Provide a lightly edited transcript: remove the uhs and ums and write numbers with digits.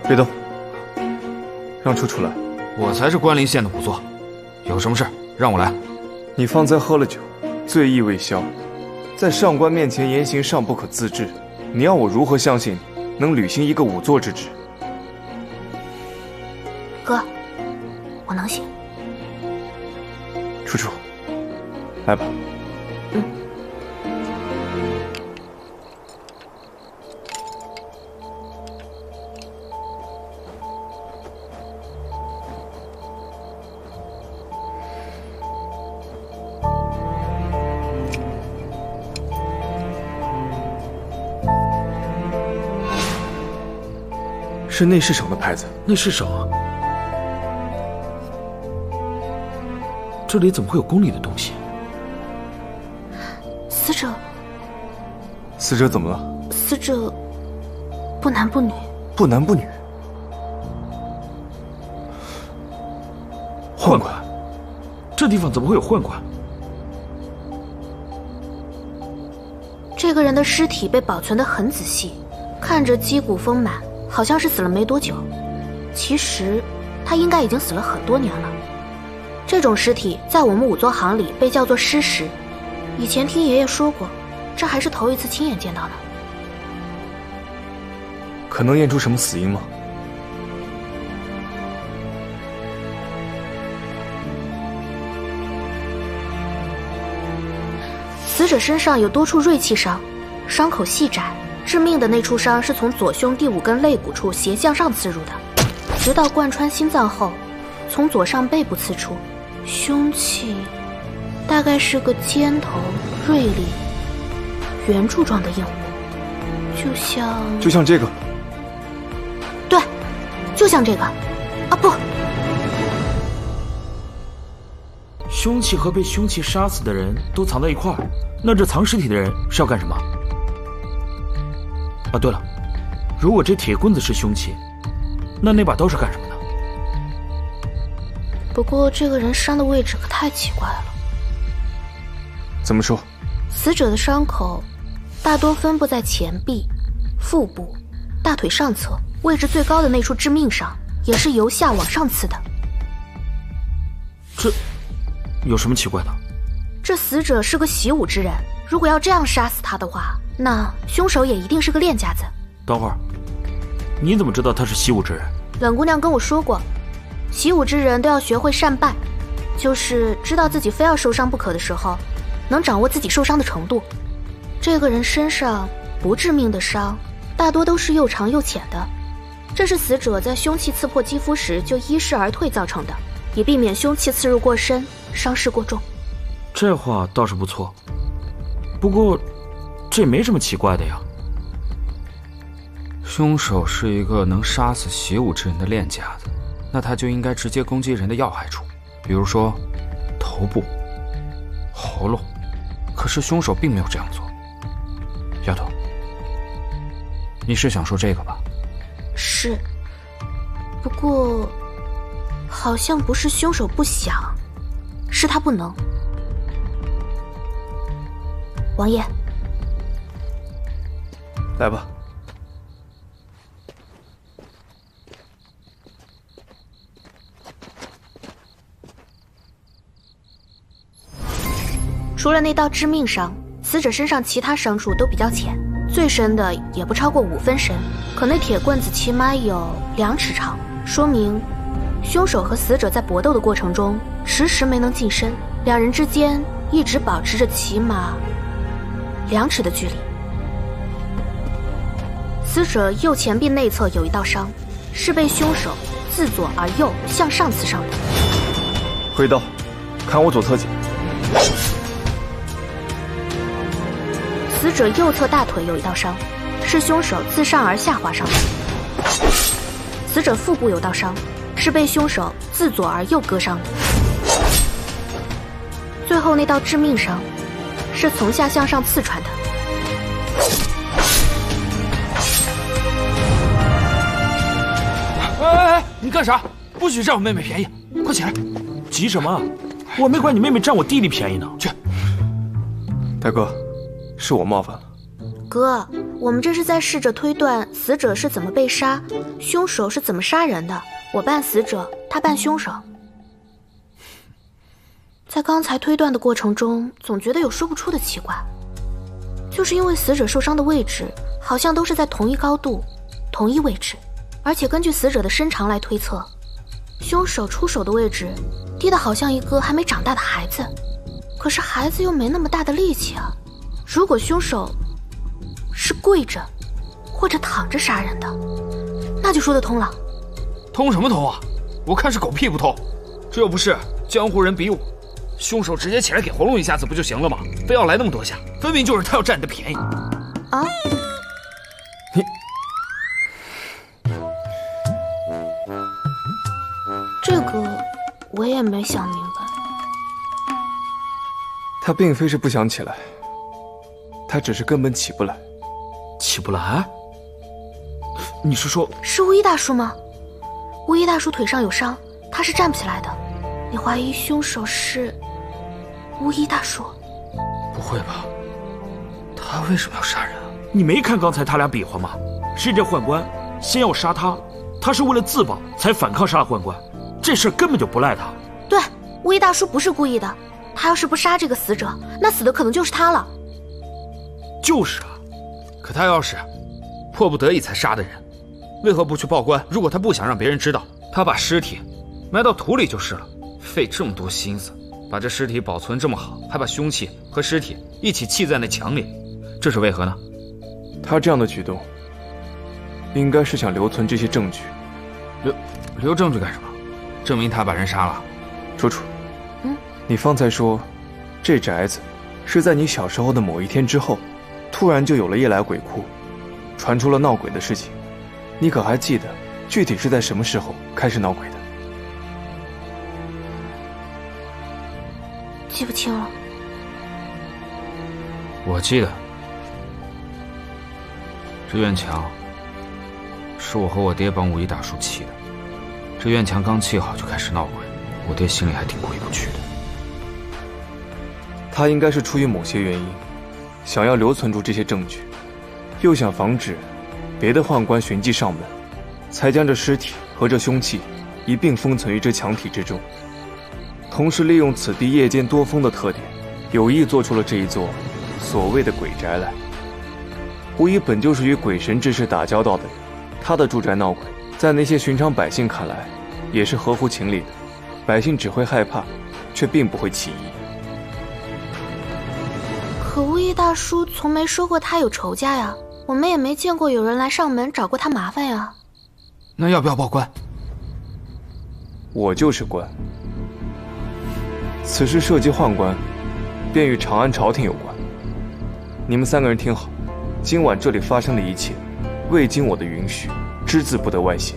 别动，让楚楚来。我才是关陵县的仵作，有什么事让我来。你方才喝了酒，醉意未消，在上官面前言行尚不可自制，你要我如何相信能履行一个仵作之职？哥，我能行。楚楚，来吧。是内侍省的牌子。内侍省啊？这里怎么会有宫里的东西？死者，死者怎么了？死者不男不女。不男不女？宦官？这地方怎么会有宦官？这个人的尸体被保存得很仔细，看着肌骨丰满，好像是死了没多久。其实他应该已经死了很多年了。这种尸体在我们仵作行里被叫做尸石，以前听爷爷说过，这还是头一次亲眼见到呢。可能验出什么死因吗？死者身上有多处锐器伤，伤口细窄，致命的那处伤是从左胸第5根肋骨处斜向上刺入的，直到贯穿心脏后，从左上背部刺出。凶器大概是个尖头、锐利、圆柱状的硬物，就像这个。对，就像这个。啊不，凶器和被凶器杀死的人都藏在一块儿，那这藏尸体的人是要干什么？啊，对了，如果这铁棍子是凶器，那把刀是干什么的？不过这个人伤的位置可太奇怪了。怎么说？死者的伤口大多分布在前臂、腹部、大腿上侧，位置最高的那处致命伤也是由下往上刺的。这有什么奇怪的？这死者是个习武之人，如果要这样杀死他的话，那凶手也一定是个练家子。等会儿，你怎么知道他是习武之人？冷姑娘跟我说过，习武之人都要学会善败，就是知道自己非要受伤不可的时候，能掌握自己受伤的程度。这个人身上不致命的伤大多都是又长又浅的，这是死者在凶器刺破肌肤时就依势而退造成的，以避免凶器刺入过深，伤势过重。这话倒是不错，不过这也没什么奇怪的呀。凶手是一个能杀死习武之人的练家子，那他就应该直接攻击人的要害处，比如说头部、喉咙。可是凶手并没有这样做。丫头，你是想说这个吧？是，不过好像不是凶手不想，是他不能。王爷，来吧。除了那道致命伤，死者身上其他伤处都比较浅，最深的也不超过5分深，可那铁棍子起码有2尺长，说明凶手和死者在搏斗的过程中迟迟没能近身，两人之间一直保持着起码2尺的距离。死者右前臂内侧有一道伤，是被凶手自左而右向上刺伤的。挥刀，砍我左侧颈。死者右侧大腿有一道伤，是凶手自上而下划伤的。死者腹部有道伤，是被凶手自左而右割伤的。最后那道致命伤，是从下向上刺穿的。哎，你干啥？不许占我妹妹便宜！快起来！急什么？我没管你妹妹占我弟弟便宜呢。去。大哥，是我冒犯了。哥，我们这是在试着推断死者是怎么被杀，凶手是怎么杀人的。我扮死者，他扮凶手。在刚才推断的过程中，总觉得有说不出的奇怪，就是因为死者受伤的位置好像都是在同一高度、同一位置，而且根据死者的身长来推测，凶手出手的位置低得好像一个还没长大的孩子，可是孩子又没那么大的力气啊。如果凶手是跪着或者躺着杀人的，那就说得通了。通什么通啊？我看是狗屁不通。这又不是江湖人比武，凶手直接起来给活弄一下子不就行了吗？非要来那么多下，分明就是他要占你的便宜啊！你这个我也没想明白。他并非是不想起来，他只是根本起不来。起不来？你是说是巫医大叔吗？巫医大叔腿上有伤，他是站不起来的。你怀疑凶手是巫医大叔？不会吧？他为什么要杀人啊？你没看刚才他俩比划吗？是这宦官先要杀他，他是为了自保才反抗杀了宦官，这事根本就不赖他。对，巫医大叔不是故意的，他要是不杀这个死者，那死的可能就是他了。就是啊，可他要是迫不得已才杀的人，为何不去报官？如果他不想让别人知道，他把尸体埋到土里就是了，费这么多心思把这尸体保存这么好，还把凶器和尸体一起砌在那墙里，这是为何呢？他这样的举动应该是想留存这些证据。留证据干什么？证明他把人杀了。楚楚，你方才说这宅子是在你小时候的某一天之后，突然就有了夜来鬼哭，传出了闹鬼的事情，你可还记得具体是在什么时候开始闹鬼的？记不清了。我记得，这院墙是我和我爹帮武艺大叔砌的。这院墙刚砌好就开始闹鬼，我爹心里还挺过意不去的。他应该是出于某些原因，想要留存住这些证据，又想防止别的宦官寻迹上门，才将这尸体和这凶器一并封存于这墙体之中。同时利用此地夜间多风的特点，有意做出了这一座所谓的鬼宅来。无疑本就是与鬼神之事打交道的人，他的住宅闹鬼，在那些寻常百姓看来也是合乎情理的，百姓只会害怕，却并不会起疑。可巫医大叔从没说过他有仇家呀，我们也没见过有人来上门找过他麻烦呀。那要不要报官？我就是官。此事涉及宦官，便与长安朝廷有关。你们三个人听好，今晚这里发生的一切，未经我的允许，只字不得外泄。